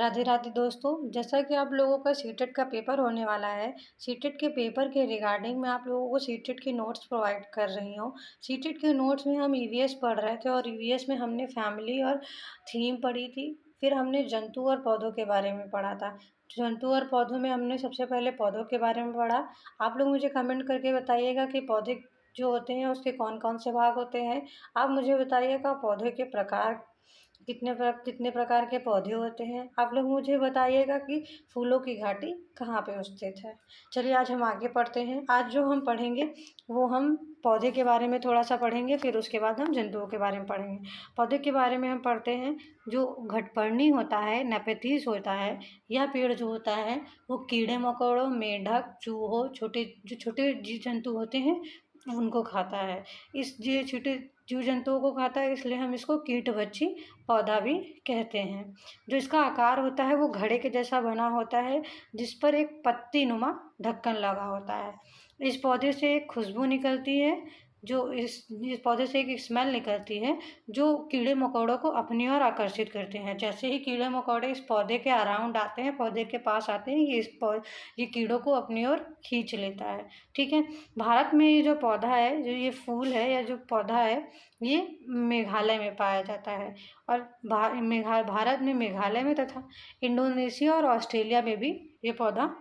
राधे राधे दोस्तों, जैसा कि आप लोगों का सीटेट का पेपर होने वाला है। सीटेट के पेपर के रिगार्डिंग मैं आप लोगों को सीटेट के नोट्स प्रोवाइड कर रही हूँ। सीटेट के नोट्स में हम ईवीएस पढ़ रहे थे और ईवीएस में हमने फैमिली और थीम पढ़ी थी। फिर हमने जंतु और पौधों के बारे में पढ़ा था। जंतु और पौधों में हमने सबसे पहले पौधों के बारे में पढ़ा। आप लोग मुझे कमेंट करके बताइएगा कि पौधे जो होते हैं उसके कौन कौन से भाग होते हैं। आप मुझे बताइएगा पौधे के प्रकार कितने प्रकार के पौधे होते हैं। आप लोग मुझे बताइएगा कि फूलों की घाटी कहाँ पे स्थित है। चलिए आज हम आगे पढ़ते हैं। आज जो हम पढ़ेंगे वो हम पौधे के बारे में थोड़ा सा पढ़ेंगे, फिर उसके बाद हम जंतुओं के बारे में पढ़ेंगे। पौधे के बारे में हम पढ़ते हैं। जो घटपर्णी होता है, नेपेथीस होता है, यह पेड़ जो होता है वो कीड़े मकोड़ों, मेंढक, चूहों, छोटे जीव जंतु होते हैं उनको खाता है। ये छोटे जीव जंतुओं को खाता है, इसलिए हम इसको कीटभक्षी पौधा भी कहते हैं। जो इसका आकार होता है वो घड़े के जैसा बना होता है, जिस पर एक पत्ती नुमा ढक्कन लगा होता है। इस पौधे से एक खुशबू निकलती है, जो इस पौधे से एक स्मेल निकलती है जो कीड़े मकोड़ों को अपनी ओर आकर्षित करते हैं। जैसे ही कीड़े मकोड़े इस पौधे के अराउंड आते हैं, पौधे के पास आते हैं, ये कीड़ों को अपनी ओर खींच लेता है। ठीक है। भारत में ये जो पौधा है, जो ये फूल है या जो पौधा है, ये मेघालय में पाया जाता है। और भारत में मेघालय में तथा इंडोनेशिया और ऑस्ट्रेलिया में भी ये पौधा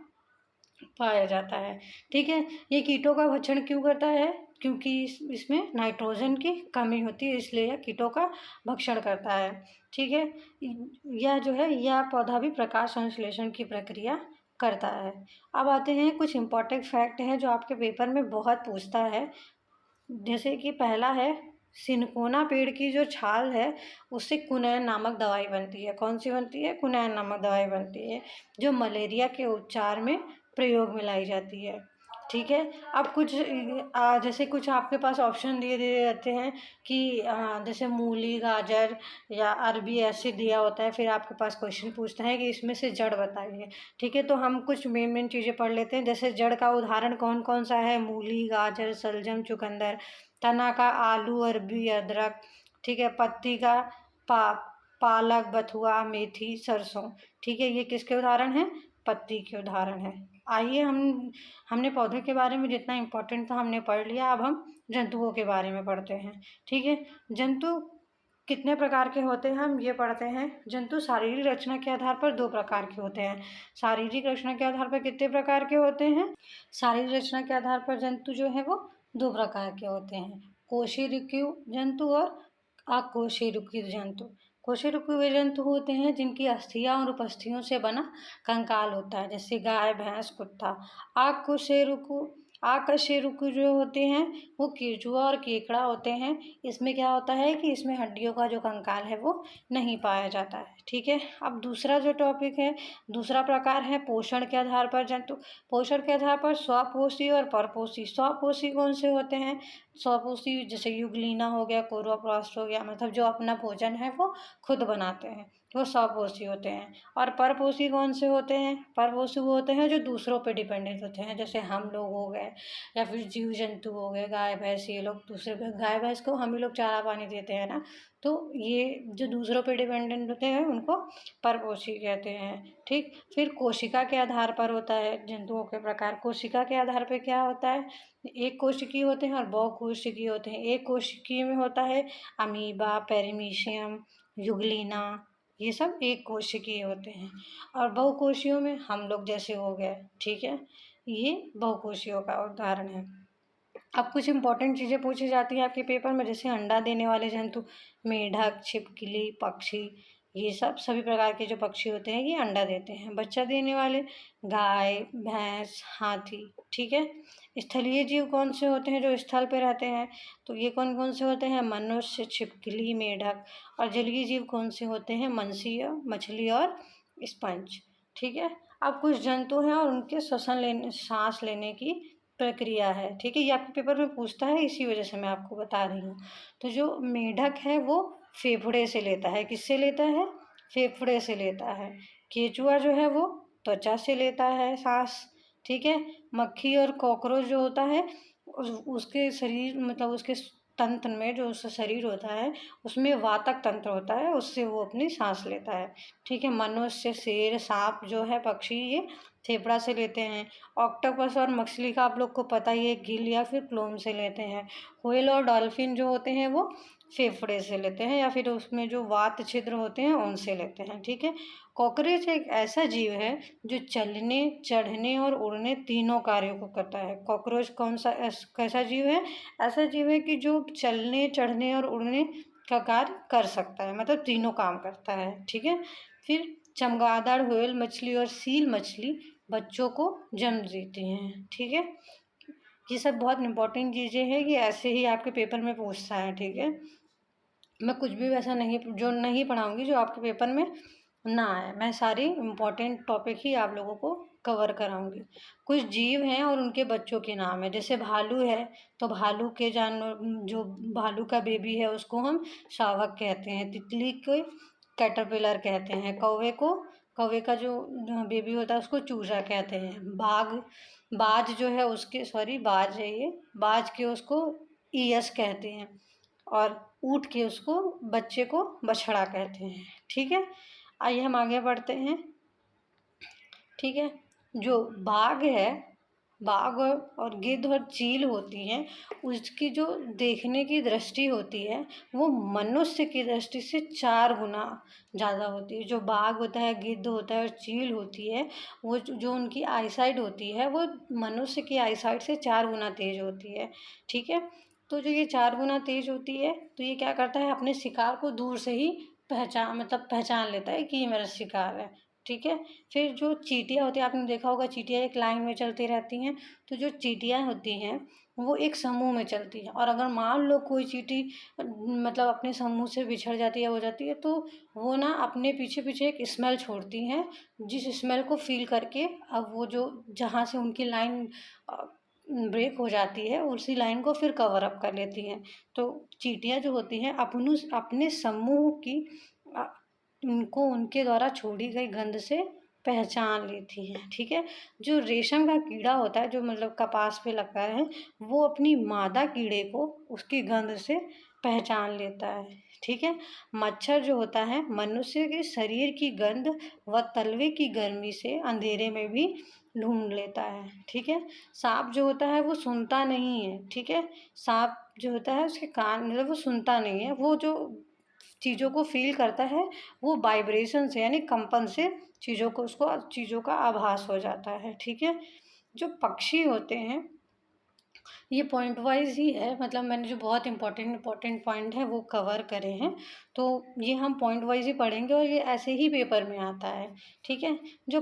पाया जाता है। ठीक है। ये कीटों का भक्षण क्यों करता है? क्योंकि इसमें नाइट्रोजन की कमी होती है, इसलिए यह कीटों का भक्षण करता है। ठीक है। यह जो है, यह पौधा भी प्रकाश संश्लेषण की प्रक्रिया करता है। अब आते हैं कुछ इम्पोर्टेंट फैक्ट है जो आपके पेपर में बहुत पूछता है। जैसे कि पहला है, सिनकोना पेड़ की जो छाल है उससे कुनैन नामक दवाई बनती है। कौन सी बनती है? कुनैन नामक दवाई बनती है, जो मलेरिया के उपचार में प्रयोग में लाई जाती है। ठीक है। अब कुछ जैसे कुछ आपके पास ऑप्शन दिए दिए रहते हैं कि जैसे मूली, गाजर या अरबी ऐसे दिया होता है, फिर आपके पास क्वेश्चन पूछता है कि इसमें से जड़ बताइए। ठीक है। तो हम कुछ मेन चीज़ें पढ़ लेते हैं। जैसे जड़ का उदाहरण कौन कौन सा है? मूली, गाजर, शलजम, चुकंदर। तना का आलू, अरबी, अदरक। ठीक है। पत्ती का पा पालक, बथुआ, मेथी, सरसों। ठीक है। ये किसके उदाहरण हैं? पत्ती के उदाहरण है। आइए हमने पौधे के बारे में जितना इम्पोर्टेंट था हमने पढ़ लिया। अब हम जंतुओं के बारे में पढ़ते हैं। ठीक है। जंतु कितने प्रकार के होते हैं हम ये पढ़ते हैं। जंतु शारीरिक रचना के आधार पर दो प्रकार के होते हैं। शारीरिक रचना के आधार पर कितने प्रकार के होते हैं? शारीरिक रचना के आधार पर जंतु जो है वो दो प्रकार के होते हैं। कोशिरुकीय जंतु और अकोशिरुकीय जंतु। कोशिरुकीय वे जंतु होते हैं जिनकी अस्थियां और उपस्थियों से बना कंकाल होता है, जैसे गाय, भैंस, कुत्ता। आकशेरुकी जो होते हैं वो केंचुआ और केकड़ा होते हैं। इसमें क्या होता है कि इसमें हड्डियों का जो कंकाल है वो नहीं पाया जाता है। ठीक है। अब दूसरा जो टॉपिक है, दूसरा प्रकार है पोषण के आधार पर जंतु। पोषण के आधार पर स्वपोषी और परपोषी। स्वपोषी कौन से होते हैं? स्वपोषी जैसे युगलीना हो गया, क्लोरोप्लास्ट हो गया, मतलब जो अपना भोजन है वो खुद बनाते हैं, वो स्वपोषी होते हैं। और परपोषी कौन से होते हैं? परपोषी वो होते हैं जो दूसरों पे डिपेंडेंट होते हैं, जैसे हम लोग हो गए या फिर जीव जंतु हो गए, गाय भैंस। ये लोग दूसरे पे, गाय भैंस को हम ही लोग चारा पानी देते हैं ना, तो ये जो दूसरों पे डिपेंडेंट होते हैं उनको परपोषी कहते हैं। ठीक। फिर कोशिका के आधार पर होता है जंतुओं के प्रकार। कोशिका के आधार पर क्या होता है? एक कोशिकीय होते हैं और बहुकोशिकीय होते हैं। एक कोशिकीय में होता है अमीबा, पेरिमीशियम, युगलीना, ये सब एक कोशिकीय होते हैं। और बहुकोशियों में हम लोग जैसे हो गए। ठीक है। ये बहुकोशियों का उदाहरण है। अब कुछ इंपॉर्टेंट चीज़ें पूछी जाती हैं आपके पेपर में, जैसे अंडा देने वाले जंतु, मेढक, छिपकली, पक्षी। ये सब सभी प्रकार के जो पक्षी होते हैं ये अंडा देते हैं। बच्चा देने वाले, गाय, भैंस, हाथी। ठीक है। स्थलीय जीव कौन से होते हैं? जो स्थल पे रहते हैं, तो ये कौन कौन से होते हैं? मनुष्य, छिपकली, मेढक। और जलीय जीव कौन से होते हैं? मछली और स्पंज। ठीक है। अब कुछ जंतु हैं और उनके सांस लेने की प्रक्रिया है। ठीक है। ये आपके पेपर में पूछता है, इसी वजह से मैं आपको बता रही हूँ। तो जो मेढक है वो फेफड़े से लेता है। किससे लेता है? फेफड़े से लेता है। केंचुआ जो है वो त्वचा से लेता है सांस। ठीक है। मक्खी और कॉकरोच जो होता है उसके शरीर, मतलब उसके तंत्र में, जो उसका शरीर होता है उसमें वातक तंत्र होता है, उससे वो अपनी सांस लेता है। ठीक है, मनुष्य, शेर, सांप जो है पक्षी, ये फेफड़ा से लेते हैं। ऑक्टोपस और मछली का आप लोग को पता ही है, गिल या फिर क्लोम से लेते हैं। व्हेल और डॉल्फिन जो होते हैं वो फेफड़े से लेते हैं, या फिर उसमें जो वात छिद्र होते हैं उनसे लेते हैं। ठीक है, कॉकरोच एक ऐसा जीव है जो चलने, चढ़ने और उड़ने तीनों कार्यों को करता है। कॉकरोच कौन सा कैसा जीव है? ऐसा जीव है कि जो चलने, चढ़ने और उड़ने का कार्य कर सकता है, मतलब तीनों काम करता है। ठीक है, फिर चमगादड़, व्हेल मछली और सील मछली बच्चों को जन्म देती हैं। ठीक है, ये सब बहुत इंपॉर्टेंट चीज़ें हैं कि ऐसे ही आपके पेपर में पूछता है। ठीक है, मैं कुछ भी वैसा नहीं पढ़ाऊँगी जो आपके पेपर में ना आए। मैं सारी इम्पोर्टेंट टॉपिक ही आप लोगों को कवर कराऊँगी। कुछ जीव हैं और उनके बच्चों के नाम है, जैसे भालू है तो भालू के जानवर, जो भालू का बेबी है उसको हम शावक कहते हैं। तितली को कैटरपिलर कहते हैं। कौवे का जो बेबी होता है उसको चूजा कहते हैं। बाज जो है उसके, सॉरी बाज है ये, बाज के उसको ईयस कहते हैं। और ऊँट के उसको बच्चे को बछड़ा कहते हैं। ठीक है, आइए हम आगे बढ़ते हैं। ठीक है, जो बाघ है, बाघ और गिद्ध और चील होती हैं, उसकी जो देखने की दृष्टि होती है वो मनुष्य की दृष्टि से 4 गुना ज़्यादा होती है। जो बाघ होता है, गिद्ध होता है और चील होती है, वो जो उनकी आईसाइट होती है वो मनुष्य की आईसाइट से 4 गुना तेज होती है। ठीक है, तो जो ये 4 गुना तेज होती है तो ये क्या करता है, अपने शिकार को दूर से ही पहचान लेता है कि ये मेरा शिकार है। ठीक है, फिर जो चींटियाँ होती हैं, आपने देखा होगा चींटियाँ एक लाइन में चलती रहती हैं। तो जो चींटियाँ होती हैं वो एक समूह में चलती हैं, और अगर मान लो कोई चींटी मतलब अपने समूह से बिछड़ जाती है, हो जाती है, तो वो ना अपने पीछे पीछे एक स्मेल छोड़ती हैं, जिस स्मेल को फील करके अब वो जो जहाँ से उनकी लाइन ब्रेक हो जाती है उसी लाइन को फिर कवर अप कर लेती हैं। तो चींटियाँ जो होती हैं अपने समूह की अ, उनको उनके द्वारा छोड़ी गई गंध से पहचान लेती हैं। ठीक है, जो रेशम का कीड़ा होता है, जो मतलब कपास पे लगता है, वो अपनी मादा कीड़े को उसकी गंध से पहचान लेता है। ठीक है, मच्छर जो होता है मनुष्य के शरीर की गंध व तलवे की गर्मी से अंधेरे में भी ढूंढ लेता है। ठीक है, सांप जो होता है वो सुनता नहीं है। ठीक है, सांप जो होता है उसके कान, मतलब वो सुनता नहीं है, वो जो चीज़ों को फील करता है वो वाइब्रेशन से, यानी कंपन से उसको चीज़ों का आभास हो जाता है। ठीक है, जो पक्षी होते हैं ये पॉइंट वाइज ही है, मतलब मैंने जो बहुत इंपॉर्टेंट पॉइंट है वो कवर करे हैं, तो ये हम पॉइंट वाइज ही पढ़ेंगे और ये ऐसे ही पेपर में आता है। ठीक है, जो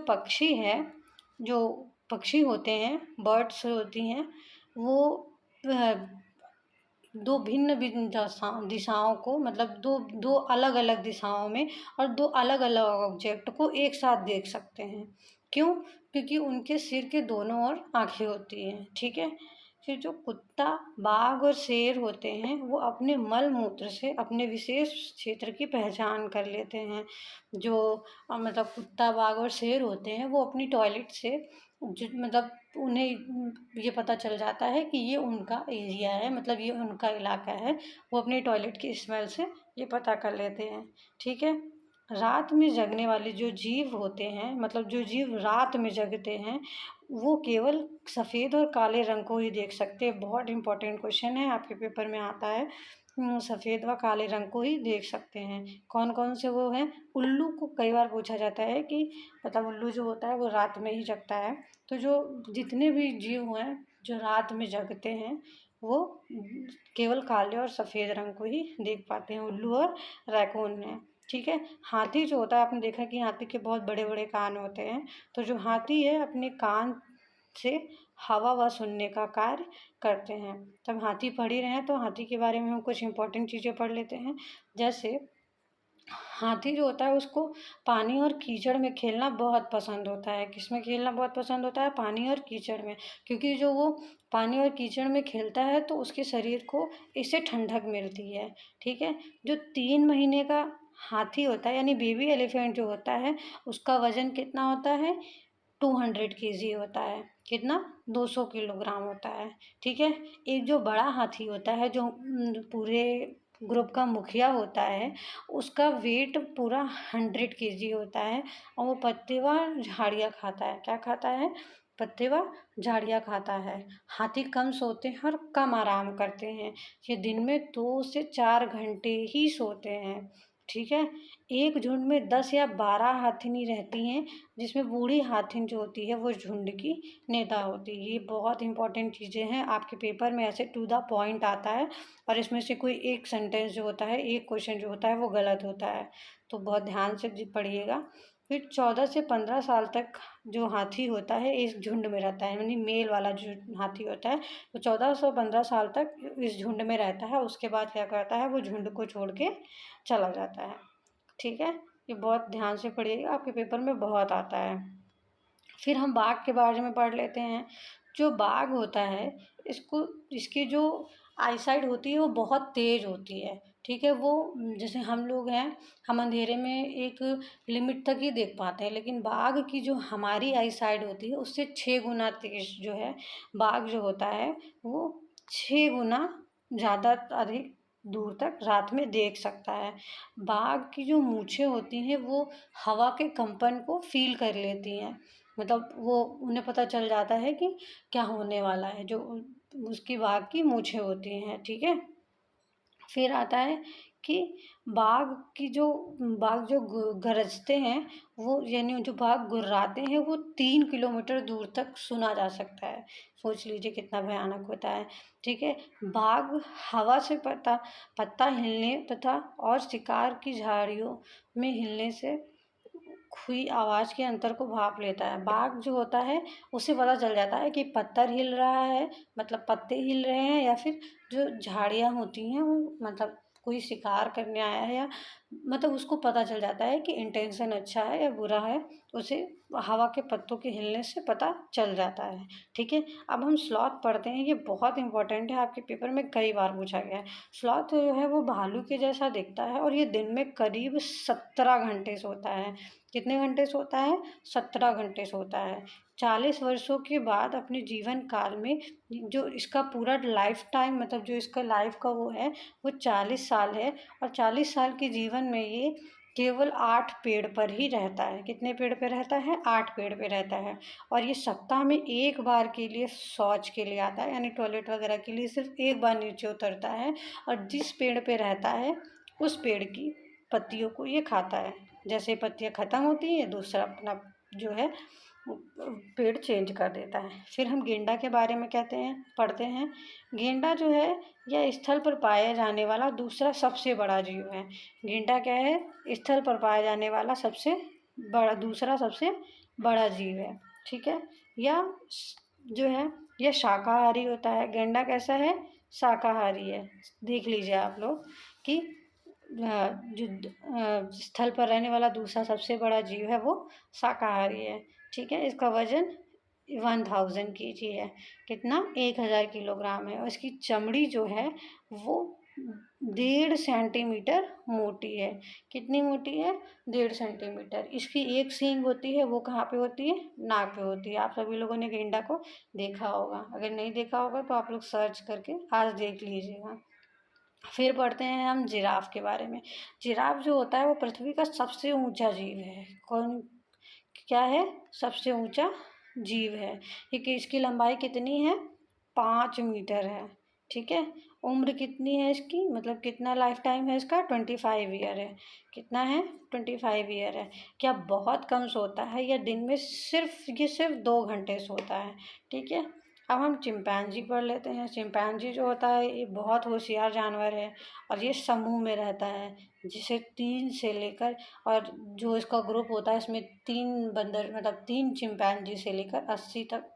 पक्षी होते हैं, बर्ड्स होती हैं, वो अ, दो भिन्न भिन्न दिशाओं को, मतलब दो दो अलग अलग दिशाओं में और दो अलग अलग ऑब्जेक्ट को एक साथ देख सकते हैं। क्यों? क्योंकि उनके सिर के दोनों ओर आंखें होती हैं। ठीक है, फिर जो कुत्ता, बाघ और शेर होते हैं वो अपने मल मूत्र से अपने विशेष क्षेत्र की पहचान कर लेते हैं। जो मतलब कुत्ता, बाघ और शेर होते हैं वो अपनी टॉयलेट से मतलब उन्हें ये पता चल जाता है कि ये उनका एरिया है, मतलब ये उनका इलाका है, वो अपनी टॉयलेट की स्मेल से ये पता कर लेते हैं। ठीक है, रात में जगने वाले जो जीव होते हैं, मतलब जो जीव रात में जगते हैं, वो केवल सफ़ेद और काले रंग को ही देख सकते हैं। बहुत इंपॉर्टेंट क्वेश्चन है, आपके पेपर में आता है। सफ़ेद व काले रंग को ही देख सकते हैं। कौन कौन से वो हैं? उल्लू को कई बार पूछा जाता है कि मतलब उल्लू जो होता है वो रात में ही जगता है। तो जो जितने भी जीव हैं जो रात में जगते हैं वो केवल काले और सफ़ेद रंग को ही देख पाते हैं, उल्लू और रैकून में। ठीक है, हाथी जो होता है, आपने देखा कि हाथी के बहुत बड़े बड़े कान होते हैं, तो जो हाथी है अपने कान से हवा व सुनने का कार्य करते हैं। तब हाथी पढ़ ही रहे हैं तो हाथी के बारे में हम कुछ इंपॉर्टेंट चीज़ें पढ़ लेते हैं। जैसे हाथी जो होता है उसको पानी और कीचड़ में खेलना बहुत पसंद होता है। किसमें खेलना बहुत पसंद होता है? पानी और कीचड़ में, क्योंकि जो वो पानी और कीचड़ में खेलता है तो उसके शरीर को इससे ठंडक मिलती है। ठीक है, जो 3 महीने का हाथी होता है, यानी बेबी एलिफेंट जो होता है, उसका वजन कितना होता है? 200 केजी होता है। कितना? 200 किलोग्राम होता है। ठीक है। एक जो बड़ा हाथी होता है, जो पूरे ग्रुप का मुखिया होता है, उसका वेट पूरा 100 केजी होता है और वो पत्तेदार झाड़ियाँ खाता है। क्या खाता है? पत्तेदार झाड़ियाँ खाता है। हाथी कम सोते हैं और कम आराम करते हैं। ये दिन में 2 से 4 घंटे ही सोते हैं। ठीक है। एक झुंड में 10 या 12 हाथिनी रहती हैं, जिसमें बूढ़ी हाथिन जो होती है वो झुंड की नेता होती है। ये बहुत इंपॉर्टेंट चीज़ें हैं, आपके पेपर में ऐसे टू द पॉइंट आता है और इसमें से कोई एक सेंटेंस जो होता है, एक क्वेश्चन जो होता है वो गलत होता है, तो बहुत ध्यान से पढ़िएगा। फिर 14 से 15 साल तक जो हाथी होता है इस झुंड में रहता है, यानी मेल वाला जो हाथी होता है वो 14 से 15 साल तक इस झुंड में रहता है। उसके बाद क्या करता है, वो झुंड को छोड़ के चला जाता है। ठीक है। ये बहुत ध्यान से पढ़िएगा, आपके पेपर में बहुत आता है। फिर हम बाघ के बारे में पढ़ लेते हैं। जो बाघ होता है, इसको इसकी जो आईसाइट होती है वो बहुत तेज़ होती है। ठीक है। वो जैसे हम लोग हैं, हम अंधेरे में एक लिमिट तक ही देख पाते हैं, लेकिन बाघ की जो हमारी आईसाइट होती है उससे 6 गुना तेज़ जो है बाघ जो होता है, वो 6 गुना ज़्यादा अधिक दूर तक रात में देख सकता है। बाघ की जो मूंछें होती हैं वो हवा के कंपन को फील कर लेती हैं, मतलब वो उन्हें पता चल जाता है कि क्या होने वाला है, जो उसकी बाघ की मूंछें होती हैं। ठीक है। फिर आता है कि बाघ की जो बाघ जो गरजते हैं, वो यानी जो बाघ गुर्राते हैं वो 3 किलोमीटर दूर तक सुना जा सकता है। सोच लीजिए कितना भयानक होता है। ठीक है। बाघ हवा से पत्ता हिलने तथा और शिकार की झाड़ियों में हिलने से हुई आवाज़ के अंतर को भाप लेता है। बाघ जो होता है उसे पता चल जाता है कि पत्थर हिल रहा है, मतलब पत्ते हिल रहे हैं, या फिर जो झाड़ियाँ होती हैं वो मतलब कोई शिकार करने आया है, या मतलब उसको पता चल जाता है कि इंटेंशन अच्छा है या बुरा है, उसे हवा के पत्तों के हिलने से पता चल जाता है। ठीक है। अब हम स्लॉथ पढ़ते हैं, ये बहुत इंपॉर्टेंट है, आपके पेपर में कई बार पूछा गया है। स्लॉथ जो है वो भालू के जैसा दिखता है और ये दिन में करीब 17 घंटे सोता है। कितने घंटे सोता है? 17 घंटे सोता है। 40 वर्षों के बाद अपने जीवन काल में जो इसका पूरा लाइफ टाइम, मतलब जो इसका लाइफ का वो है, वो 40 साल है और 40 साल के जीवन में ये केवल 8 पेड़ पर ही रहता है। कितने पेड़ पे रहता है? 8 पेड़ पे रहता है। और ये सप्ताह में एक बार के लिए शौच के लिए आता है, यानी टॉयलेट वगैरह के लिए सिर्फ एक बार नीचे उतरता है, और जिस पेड़ पे रहता है उस पेड़ की पत्तियों को ये खाता है। जैसे पत्तियाँ ख़त्म होती हैं, दूसरा अपना जो है पेड़ चेंज कर देता है। फिर हम गेंडा के बारे में कहते हैं, पढ़ते हैं। गेंडा जो है यह स्थल पर पाया जाने वाला दूसरा सबसे बड़ा जीव है। गेंडा क्या है? स्थल पर पाया जाने वाला सबसे बड़ा, दूसरा सबसे बड़ा जीव है। ठीक है। या जो है यह शाकाहारी होता है। गेंडा कैसा है? शाकाहारी है। देख लीजिए आप लोग कि जो स्थल पर रहने वाला दूसरा सबसे बड़ा जीव है वो शाकाहारी है। ठीक है। इसका वजन 1000 केजी है। कितना? 1000 किलोग्राम है। और इसकी चमड़ी जो है वो 1.5 सेंटीमीटर मोटी है। कितनी मोटी है? 1.5 सेंटीमीटर। इसकी एक सींग होती है, वो कहाँ पे होती है? नाक पे होती है। आप सभी लोगों ने गेंडा को देखा होगा, अगर नहीं देखा होगा तो आप लोग सर्च करके आज देख लीजिएगा। फिर पढ़ते हैं हम जिराफ के बारे में। जिराफ जो होता है वो पृथ्वी का सबसे ऊंचा जीव है। कौन? क्या है? सबसे ऊंचा जीव है। क्योंकि इसकी लंबाई कितनी है? 5 मीटर है। ठीक है। उम्र कितनी है इसकी, मतलब कितना लाइफ टाइम है इसका? 25 ईयर है। कितना है? 25 ईयर है। क्या बहुत कम सोता है, या दिन में सिर्फ 2 घंटे सोता है। ठीक है। अब हम चिंपैंजी पढ़ लेते हैं। चिंपैंजी जो होता है ये बहुत होशियार जानवर है और ये समूह में रहता है, जिसे 3 से लेकर, और जो इसका ग्रुप होता है इसमें 3 बंदर, मतलब 3 चिंपैंजी से लेकर 80 तक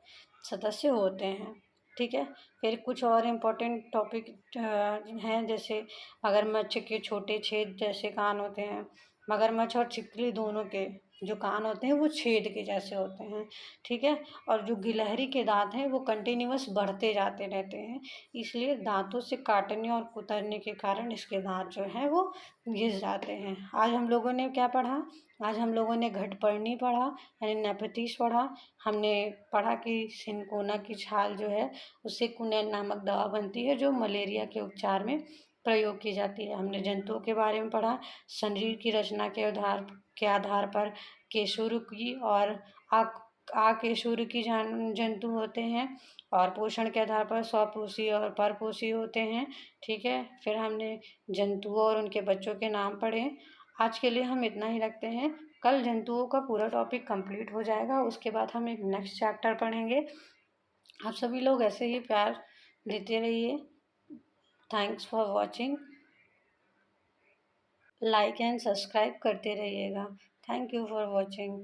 सदस्य होते हैं। ठीक है। फिर कुछ और इम्पोर्टेंट टॉपिक हैं, जैसे मगरमच्छ के छोटे छेद जैसे कान होते हैं। मगरमच्छ और छिपकली दोनों के जो कान होते हैं वो छेद के जैसे होते हैं। ठीक है। और जो गिलहरी के दांत हैं वो कंटिन्यूअस बढ़ते जाते रहते हैं, इसलिए दांतों से काटने और कुतरने के कारण इसके दांत जो हैं वो घिस जाते हैं। आज हम लोगों ने क्या पढ़ा? आज हम लोगों ने घटपर्णी पढ़ा यानी नेपथीस पढ़ा। हमने पढ़ा कि सिनकोना की छाल जो है उससे कुनैन नामक दवा बनती है जो मलेरिया के उपचार में प्रयोग की जाती है। हमने जंतुओं के बारे में पढ़ा, शरीर की रचना के आधार पर केशुर की और आकेशुर की जंतु होते हैं और पोषण के आधार पर स्वपोषी और परपोषी होते हैं। ठीक है, फिर हमने जंतुओं और उनके बच्चों के नाम पढ़े। आज के लिए हम इतना ही रखते हैं। कल जंतुओं का पूरा टॉपिक कंप्लीट हो जाएगा, उसके बाद हम एक नेक्स्ट चैप्टर पढ़ेंगे। आप सभी लोग ऐसे ही प्यार देते रहिए। Thanks for watching. Like and subscribe करते रहिएगा। Thank you for watching.